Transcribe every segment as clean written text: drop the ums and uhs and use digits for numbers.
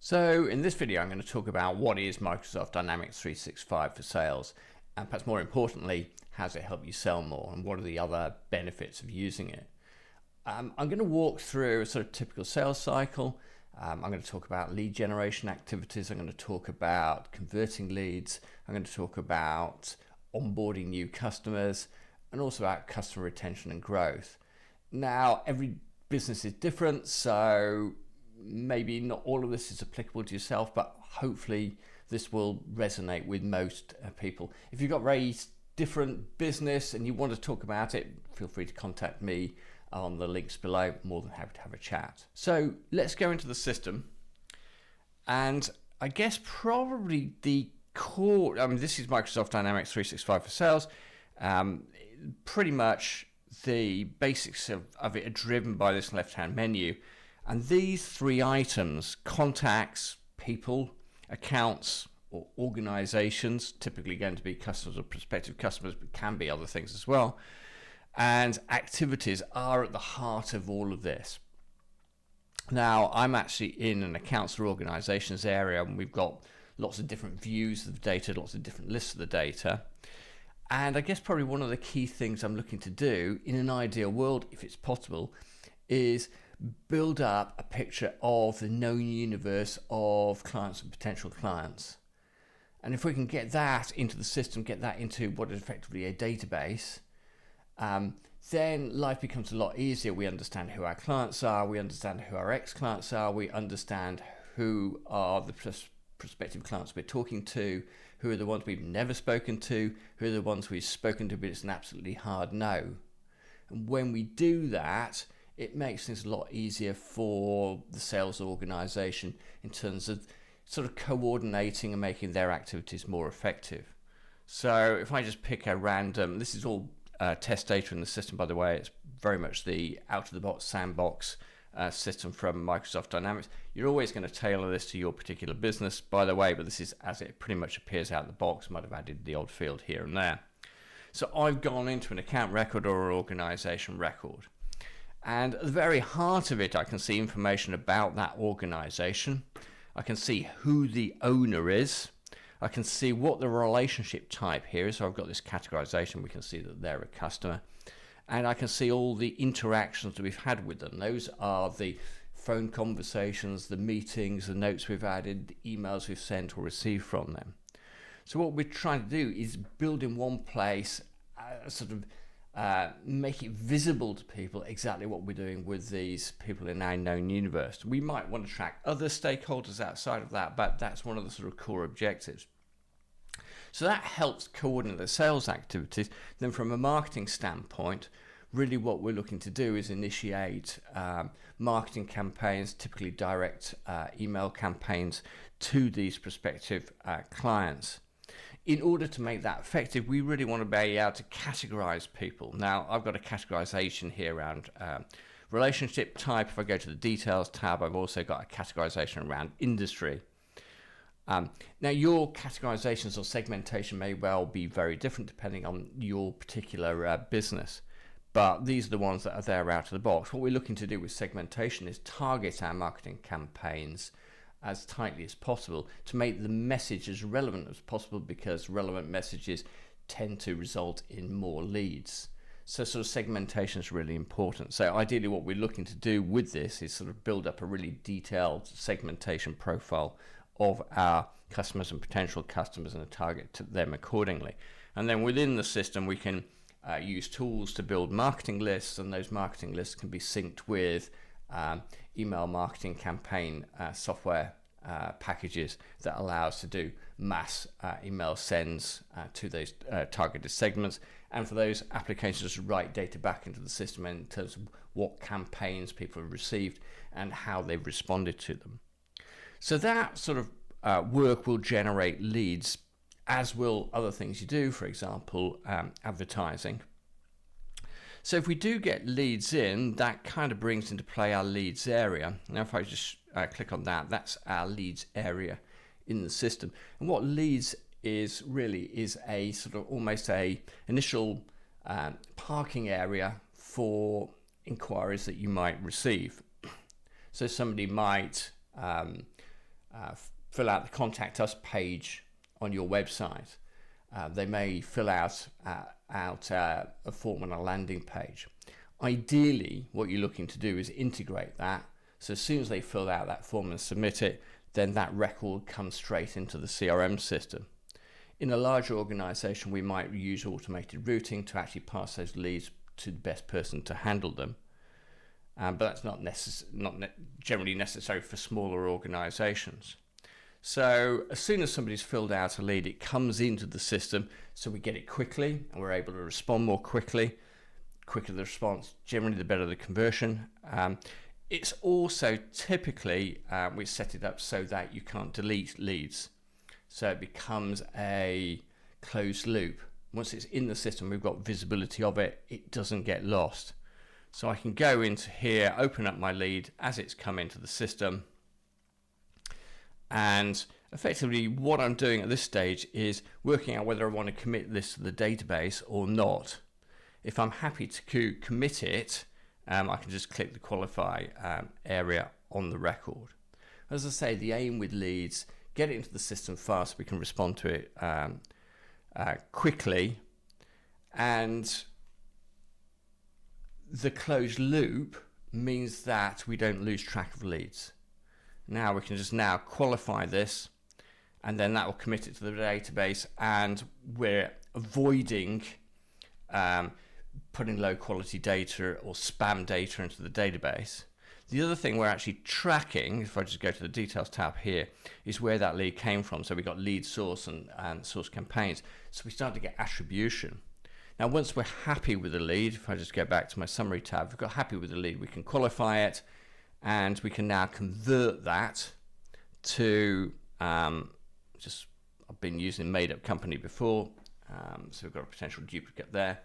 So in this video, I'm going to talk about what is Microsoft Dynamics 365 for sales, and perhaps more importantly, how does it help you sell more, and what are the other benefits of using it. I'm going to walk through a sort of typical sales cycle. I'm going to talk about lead generation activities. I'm going to talk about converting leads. I'm going to talk about onboarding new customers, and also about customer retention and growth. Now, every business is different, so maybe not all of this is applicable to yourself, but hopefully this will resonate with most people. If you've got very different business and you want to talk about it, feel free to contact me on the links below. More than happy to have a chat. So let's go into the system. And I guess probably the core, this is Microsoft Dynamics 365 for sales. Pretty much the basics of it are driven by this left-hand menu. And these three items, contacts, people, accounts, or organizations, typically going to be customers or prospective customers, but can be other things as well, and activities are at the heart of all of this. Now, I'm actually in an accounts or organizations area, and we've got lots of different views of the data, lots of different lists of the data. And I guess probably one of the key things I'm looking to do in an ideal world, if it's possible, is build up a picture of the known universe of clients and potential clients. And if we can get that into the system, get that into what is effectively a database, then life becomes a lot easier. We understand who our clients are, we understand who our ex-clients are, we understand who are the prospective clients we're talking to, who are the ones we've never spoken to, who are the ones we've spoken to but it's an absolutely hard no. And when we do that, it makes things a lot easier for the sales organization in terms of sort of coordinating and making their activities more effective. So if I just pick a random, this is all test data in the system, by the way. It's very much the out-of-the-box sandbox system from Microsoft Dynamics. You're always going to tailor this to your particular business, by the way, but this is as it pretty much appears out of the box. Might have added the odd field here and there. So I've gone into an account record or an organization record. And at the very heart of it, I can see information about that organization. I can see who the owner is. I can see what the relationship type here is. So I've got this categorization. We can see that they're a customer. And I can see all the interactions that we've had with them. Those are the phone conversations, the meetings, the notes we've added, the emails we've sent or received from them. So what we're trying to do is build in one place make it visible to people exactly what we're doing with these people in our known universe. We might want to track other stakeholders outside of that, but that's one of the sort of core objectives. So that helps coordinate the sales activities. Then from a marketing standpoint, really what we're looking to do is initiate marketing campaigns, typically direct email campaigns to these prospective clients. In order to make that effective, we really want to be able to categorize people. Now, I've got a categorization here around relationship type. If I go to the details tab, I've also got a categorization around industry. Now, your categorizations or segmentation may well be very different depending on your particular business, but these are the ones that are there out of the box. What we're looking to do with segmentation is target our marketing campaigns as tightly as possible to make the message as relevant as possible, because relevant messages tend to result in more leads. So sort of segmentation is really important. So ideally what we're looking to do with this is sort of build up a really detailed segmentation profile of our customers and potential customers and target to them accordingly. And then within the system we can use tools to build marketing lists, and those marketing lists can be synced with email marketing campaign software packages that allow us to do mass email sends to those targeted segments, and for those applications to write data back into the system in terms of what campaigns people have received and how they've responded to them. So that sort of work will generate leads, as will other things you do, for example, advertising. So if we do get leads in, that kind of brings into play our leads area. Now if I just click on that, that's our leads area in the system. And what leads is really is a sort of almost a initial parking area for inquiries that you might receive. So somebody might fill out the contact us page on your website. They may fill out a form on a landing page. Ideally, what you're looking to do is integrate that. So as soon as they fill out that form and submit it, then that record comes straight into the CRM system. In a larger organization, we might use automated routing to actually pass those leads to the best person to handle them. But that's not generally necessary for smaller organizations. So as soon as somebody's filled out a lead, it comes into the system, so we get it quickly and we're able to respond more quickly. Quicker the response, generally the better the conversion. It's also typically, we set it up so that you can't delete leads. So it becomes a closed loop. Once it's in the system, we've got visibility of it, it doesn't get lost. So I can go into here, open up my lead as it's come into the system. And effectively what I'm doing at this stage is working out whether I want to commit this to the database or not. If I'm happy to commit it, I can just click the qualify area on the record. As I say, the aim with leads, get it into the system fast, we can respond to it quickly, and the closed loop means that we don't lose track of leads. Now we can just qualify this, and then that will commit it to the database, and we're avoiding putting low quality data or spam data into the database. The other thing we're actually tracking, if I just go to the details tab here, is where that lead came from. So we've got lead source and source campaigns. So we start to get attribution. Now, once we're happy with the lead, if I just go back to my summary tab, if we've got happy with the lead, we can qualify it, and we can now convert that to, I've been using made up company before. So we've got a potential duplicate there.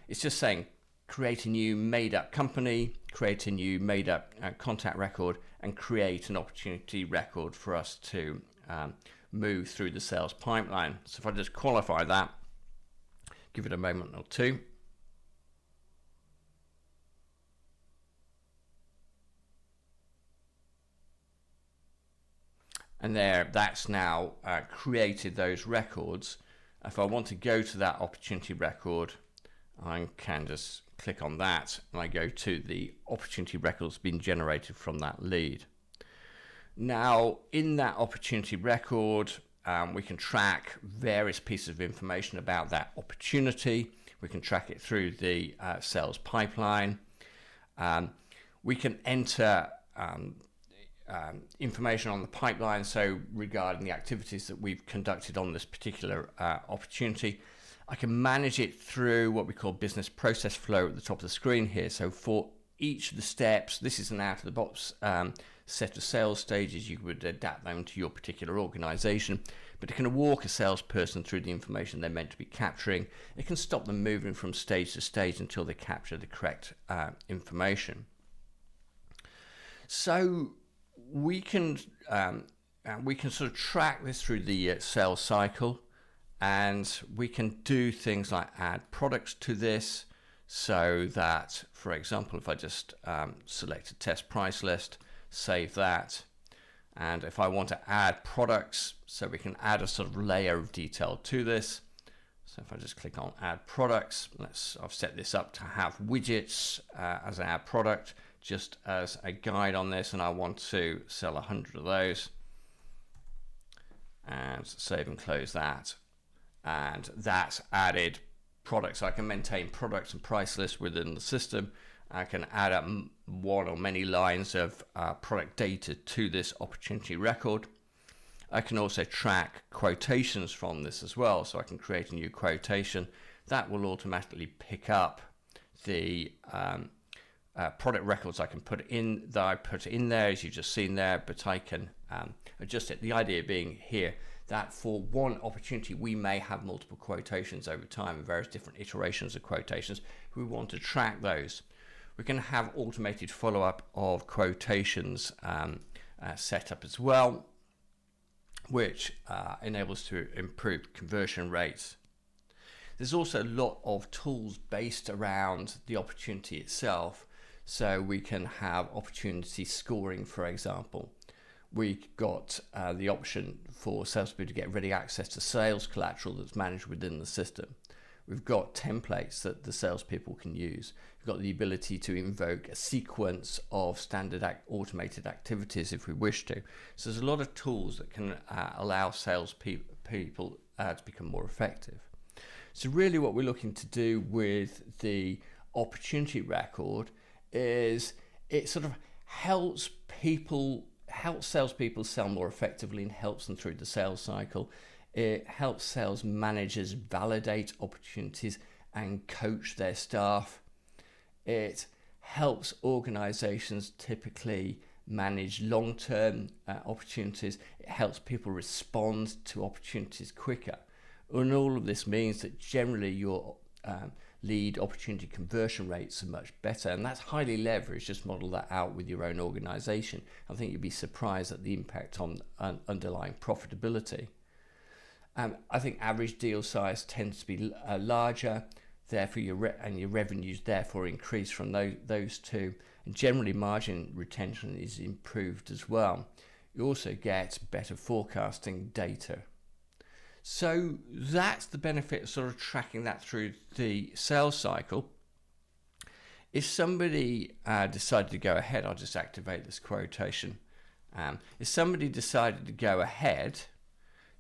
It's just saying create a new made up company, create a new made up contact record, and create an opportunity record for us to move through the sales pipeline. So if I just qualify that, give it a moment or two. And that's now created those records. If I want to go to that opportunity record, I can just click on that and I go to the opportunity records being generated from that lead. Now, in that opportunity record, we can track various pieces of information about that opportunity. We can track it through the sales pipeline. We can enter information on the pipeline, so regarding the activities that we've conducted on this particular opportunity. I can manage it through what we call business process flow at the top of the screen here. So for each of the steps, this is an out-of-the-box set of sales stages. You would adapt them to your particular organization, but it can walk a salesperson through the information they're meant to be capturing. It can stop them moving from stage to stage until they capture the correct information. So we can sort of track this through the sales cycle, and we can do things like add products to this, so that, for example, if I just select a test price list, save that, and if I want to add products, so we can add a sort of layer of detail to this. So if I just click on add products, I've set this up to have widgets as an add product, just as a guide on this, and I want to sell 100 of those, and save and close that. And that's added products. I can maintain products and price lists within the system. I can add up one or many lines of product data to this opportunity record. I can also track quotations from this as well. So I can create a new quotation that will automatically pick up the product records I can put in, that I put in there, as you've just seen there, but I can adjust it. The idea being here that for one opportunity, we may have multiple quotations over time and various different iterations of quotations. We want to track those. We can have automated follow-up of quotations set up as well, which enables to improve conversion rates. There's also a lot of tools based around the opportunity itself. So we can have opportunity scoring, for example, we got the option for salespeople to get ready access to sales collateral that's managed within the system. We've got templates that the salespeople can use. We've got the ability to invoke a sequence of standard automated activities if we wish to. So there's a lot of tools that can allow salespeople to become more effective. So really what we're looking to do with the opportunity record is it sort of helps salespeople sell more effectively and helps them through the sales cycle. It helps sales managers validate opportunities and coach their staff. It helps organizations typically manage long-term opportunities. It helps people respond to opportunities quicker. And all of this means that generally your lead opportunity conversion rates are much better, and that's highly leveraged. Just model that out with your own organization. I think you'd be surprised at the impact on underlying profitability. I think average deal size tends to be larger, therefore your revenues therefore increase from those two, and generally margin retention is improved as well. You also get better forecasting data. So that's the benefit of sort of tracking that through the sales cycle. If somebody decided to go ahead, I'll just activate this quotation. If somebody decided to go ahead,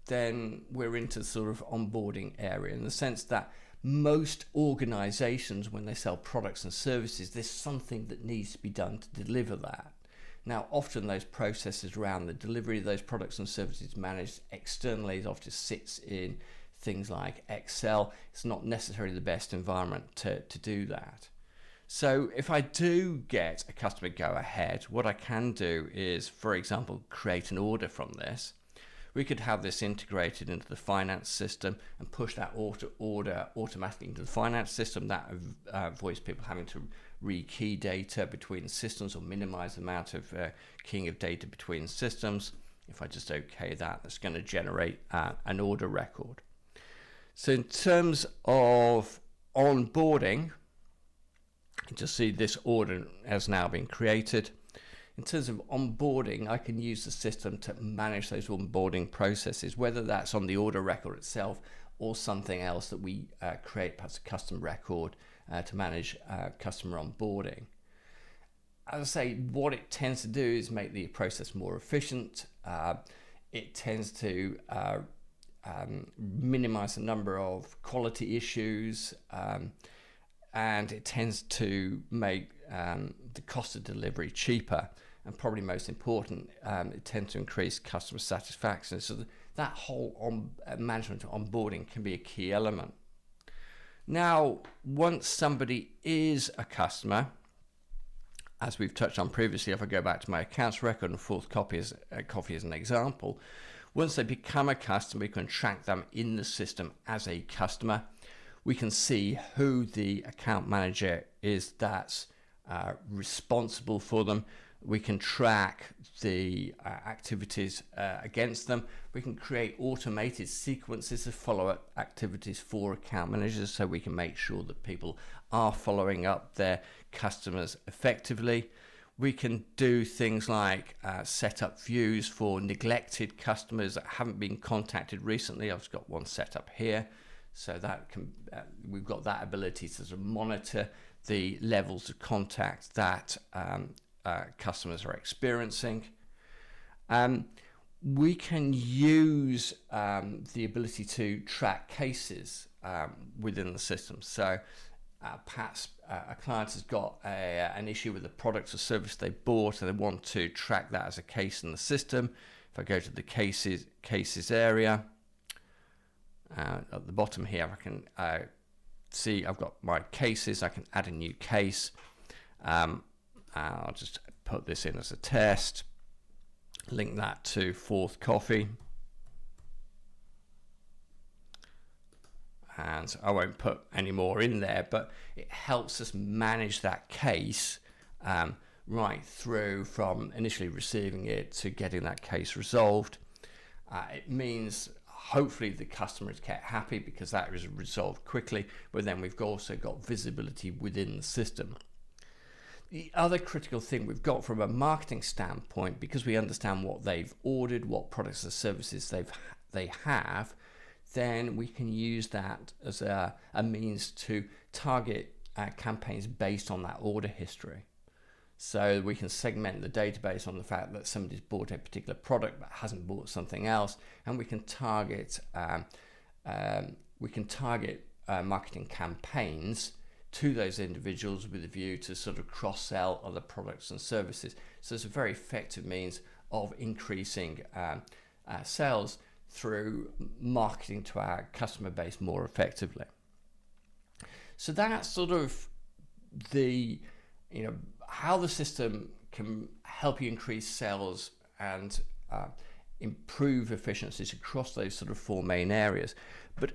then we're into sort of onboarding area, in the sense that most organizations, when they sell products and services, there's something that needs to be done to deliver that. Now, often those processes around the delivery of those products and services managed externally. It often sits in things like Excel. It's not necessarily the best environment to do that. So if I do get a customer go ahead, what I can do is, for example, create an order from this. We could have this integrated into the finance system and push that order automatically into the finance system. That avoids people having to rekey data between systems or minimize the amount of keying of data between systems. If I just OK that, that's going to generate an order record. So in terms of onboarding, you just see this order has now been created. In terms of onboarding, I can use the system to manage those onboarding processes, whether that's on the order record itself or something else that we create, perhaps a custom record to manage customer onboarding. As I say, what it tends to do is make the process more efficient. It tends to minimize the number of quality issues, and it tends to make the cost of delivery cheaper. And probably most important, it tends to increase customer satisfaction. So that whole management of onboarding can be a key element. Now, once somebody is a customer, as we've touched on previously, if I go back to my accounts record and fourth copy as an example, once they become a customer, we can track them in the system as a customer. We can see who the account manager is that's responsible for them. We can track the activities against them. We can create automated sequences of follow-up activities for account managers, so we can make sure that people are following up their customers effectively. We can do things like set up views for neglected customers that haven't been contacted recently. I've got one set up here, so that can we've got that ability to sort of monitor the levels of contact that customers are experiencing. We can use the ability to track cases within the system. So perhaps a client has got an issue with a product or service they bought, and they want to track that as a case in the system. If I go to the cases area, at the bottom here, I can see I've got my cases. I can add a new case. I'll just put this in as a test, link that to Fourth Coffee, and I won't put any more in there, but it helps us manage that case right through from initially receiving it to getting that case resolved. It means hopefully the customer is kept happy because that is resolved quickly, but then we've also got visibility within the system. the other critical thing we've got from a marketing standpoint, because we understand what they've ordered, what products or services they have, then we can use that as a means to target campaigns based on that order history. So we can segment the database on the fact that somebody's bought a particular product but hasn't bought something else, and we can target marketing campaigns to those individuals with a view to sort of cross-sell other products and services. So it's a very effective means of increasing sales through marketing to our customer base more effectively. So that's sort of the, how the system can help you increase sales and improve efficiencies across those sort of four main areas. But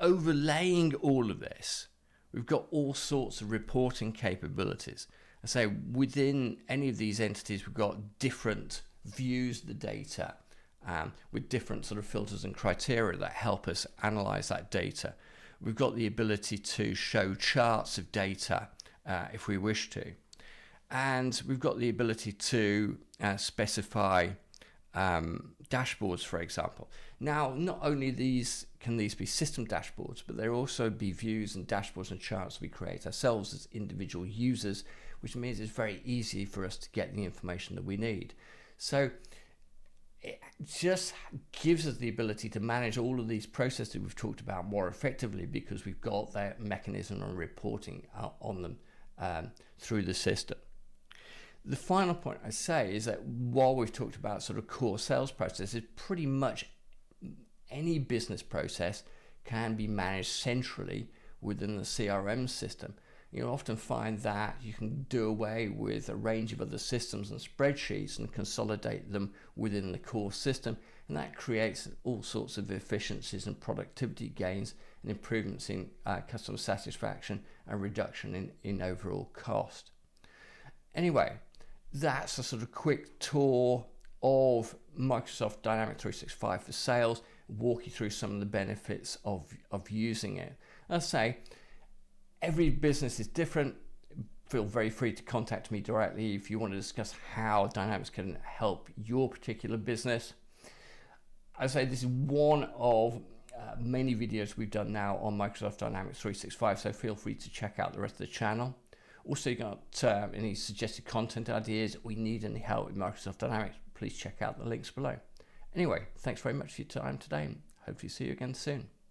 overlaying all of this, we've got all sorts of reporting capabilities. I say within any of these entities, we've got different views of the data with different sort of filters and criteria that help us analyze that data. We've got the ability to show charts of data if we wish to. And we've got the ability to specify dashboards, for example. Now, not only can these be system dashboards, but there also be views and dashboards and charts we create ourselves as individual users, which means it's very easy for us to get the information that we need. So it just gives us the ability to manage all of these processes we've talked about more effectively, because we've got that mechanism of reporting on them through the system. The final point I say is that while we've talked about sort of core sales processes, pretty much any business process can be managed centrally within the CRM system. You'll often find that you can do away with a range of other systems and spreadsheets and consolidate them within the core system, and that creates all sorts of efficiencies and productivity gains and improvements in customer satisfaction and reduction in overall cost. Anyway, that's a sort of quick tour of Microsoft Dynamics 365 for sales, walk you through some of the benefits of using it. As I say, every business is different. Feel very free to contact me directly if you want to discuss how Dynamics can help your particular business. As I say, this is one of many videos we've done now on Microsoft Dynamics 365, so feel free to check out the rest of the channel. Also, you got any suggested content ideas, or you need any help with Microsoft Dynamics, please check out the links below. Anyway, thanks very much for your time today, and hopefully see you again soon.